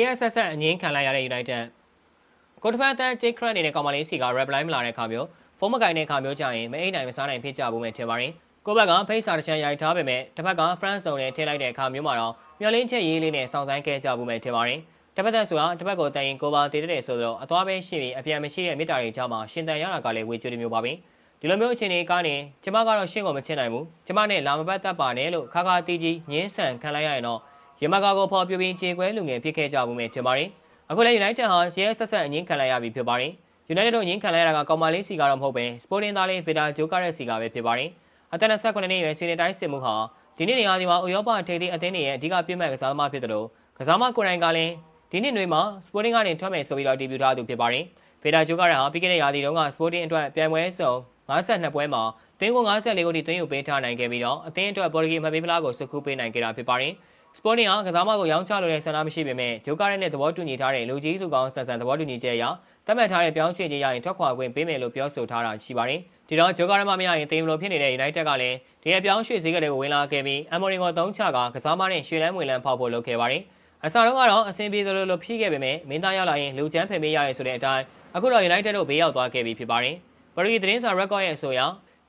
ရက်ဆက်ဆက်အငင်းခံလိုက်ရတဲ့ United ကိုတဖက်တန်းဂျိတ်ခရက်နေတဲ့ကောင်မလေးစီက reply မလာတဲ့အခါမျိုးဖုန်းမကင်တဲ့အခါမျိုးကြရင်မအိတ်နိုင်မစားနိုင်ဖြစ်ကြဘူးမဲ့ထင်ပါတယ်ကိုဘက်ကဖိတ်စာတစ်ချမ်းရိုက်ထားပေမဲ့တစ်ဖက်က France စုံနဲ့ထည့်လိုက်တဲ့အခါမျိုးမှာတော့မျောလင်းချက်ရေးလေးနဲ့စောင့်ဆိုင်ခဲ့ကြဘူးမဲ့ထင်ပါတယ်တစ်ဖက်သက်ဆိုတာတစ်ဖက်ကိုတန်ရင်ကိုပါတည်တဲ့ဆိုတော့အသွားပဲရှိပြီးအပြန်မရှိတဲ့မိတာတွေကြောင့်မှရှင်တန်ရတာကလည်းဝေကျွေးမျိုးပါပဲဒီလိုမျိုးအခြေအနေကနေကျမကတော့ရှင်းကိုမချင်နိုင်ဘူးကျမနဲ့လာမပတ်သက်ပါနဲ့လို့ခါခါတီးကြီးညင်းဆန်ခံလိုက်ရရင်တော့ရမကာကိုဖော်ပြပြီးကြေကွဲလူငယ်ဖြစ်ခဲ့ကြဘူးမဲ့ထင်ပါတယ်အခုလည်း United ဟာရဲဆက်ဆက်အငင်းခံလိုက်ရပြီဖြစ်ပါတယ် United တို့ငင်းခံလိုက်ရတာကကောင်မလေးစီကတော့မဟုတ်ပဲ Sporting သားလေး Vida Joker ရဲ့စီကပဲဖြစ်ပါတယ်အသက်29နှစ်ရွယ်စီနေတိုင်းစစ်မှုဟာဒီနေ့နေရာဒီမှာဥရောပထိပ်သီးအသင်းတွေရဲ့အဓိကပြည့်မဲ့ကစားသမားဖြစ်တယ်လို့ကစားမကိုယ်တိုင်ကလည်းဒီနှစ်တွေမှာ Sporting ကနေထွက်မယ်ဆိုပြီးတော့ဒီဗျူထားသူဖြစ်ပါတယ်Vida Joker ဟာပြီးခဲ့တဲ့ရာသီတုန်းက Sporting အတွက်ပြိုင်ပွဲစုံ52ပွဲမှာတင်းကို54ကိုထိသွင်းယူပေးထားနိုင်ခဲ့ပြီးတော့အသင်းအတွက်ပေါ်တူဂီမှတ်ပေးဖလားကိုစုခုပေးနိုင်ခဲ့တာဖြစ်ပါတယ်Sporting ကစားမကိုရောင်းချလိုတဲ့ဆန္ဒမရှိပေမဲ့ဂျိုကာရဲ့သဘောတူညီထားတဲ့လူကြီးစုကောင်ဆန်ဆန်သဘောတူညီချက်အရသတ်မှတ်ထားတဲ့ပြောင်းရွှေ့ခြင်းရရင်ထွက်ခွာခွင့်ပေးမယ်လို့ပြောဆိုထားတာရှိပါတယ်။ဒီတော့ဂျိုကာရမမရရင်တေးမလို့ဖြစ်နေတဲ့ United ကလည်းဒီအပြောင်းရွှေ့စည်းကလေးကိုဝင်လာခဲ့ပြီးအမေရိကန်သုံးချကကစားမနဲ့ရွှေလန်းဝင်လန်းဖောက်ဖို့လုပ်ခဲ့ပါတယ်။အစတော့ကတော့အဆင်ပြေသလိုလိုဖြစ်ခဲ့ပေမဲ့မင်းသားရောက်လာရင်လူချမ်းဖယ်ပေးရတယ်ဆိုတဲ့အတိုင်းအခုတော့ United တို့ဘေးရောက်သွားခဲ့ပြီဖြစ်ပါတယ်။ပရီသတင်းစာ record ရဲ့အဆိုအရ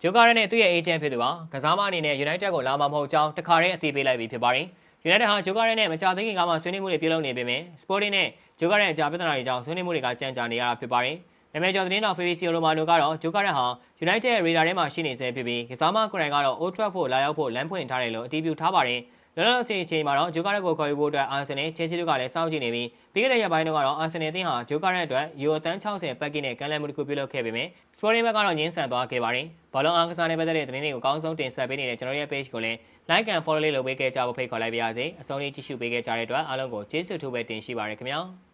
ဂျိုကာရဲ့သူ့ရဲ့ agent ဖြစ်သူကကစားမအနေနဲ့ United ကိုလာမှာမဟုတ်ကြောင်းတခါတည်းအသိပေးလိုက်ပြီဖြစ်ပါတယ်။ United ဟာဂျိုကာရဲနဲ့မကြသေးခင်ကမှဆွေးနွေးမှုတွေပြုလုပ်နေပေမဲ့ Sporting နဲ့ဂျိုကာရဲအကြပြဿနာတွေကြောင့်ဆွေးနွေးမှုတွေကကြမ်းကြာနေရတာဖြစ်ပါတယ်။နာမည်ကျော်သတင်းတော် Fabrizio Romano ကတော့ဂျိုကာရဲဟာ United ရဲ့ radar ထဲမှာရှိနေဆဲဖြစ်ပြီးကစားမကိုယ်တိုင်ကတော့ Old Trafford လာရောက်ဖို့လမ်းဖွင့်ထားတယ်လို့အတည်ပြုထားပါတယ်။လောလောဆယ်အချိန်မှာတော့ဂျိုကာရဲကိုခေါ်ယူဖို့အတွက် Arsenal ချယ်ဆီတို့ကလည်းစောင့်ကြည့်နေပြီးပြီးခဲ့တဲ့ရက်ပိုင်းတုန်းကတော့ Arsenal အသင်းဟာဂျိုကာရဲအတွက်ယူရို60ပတ်ကိနဲ့ကန်လန်မှုတစ်ခုပြုလုပ်ခဲ့ပေမဲ့ Sporting ဘက်ကတော့ငင်းဆန်သွားခဲ့ပါတယ်။ဘောလုံးအားကစားနဲ့ပတ်သက်တဲ့သတင်းတွေကိုအကောင်းဆုံးတင်ဆက်ပေးနေတဲ့ကျွန်တော်ရဲ့ page ကိုလည်း like and follow လေးလုပ်ပေးခဲ့ကြဖို့ဖိတ်ခေါ်လိုက်ပါရစေ။အဆုံးလေးကြည့်ရှုပေးခဲ့ကြတဲ့အတွက်အားလုံးကိုကျေးဇူးထူးပဲတင်ရှိပါရခင်ဗျာ။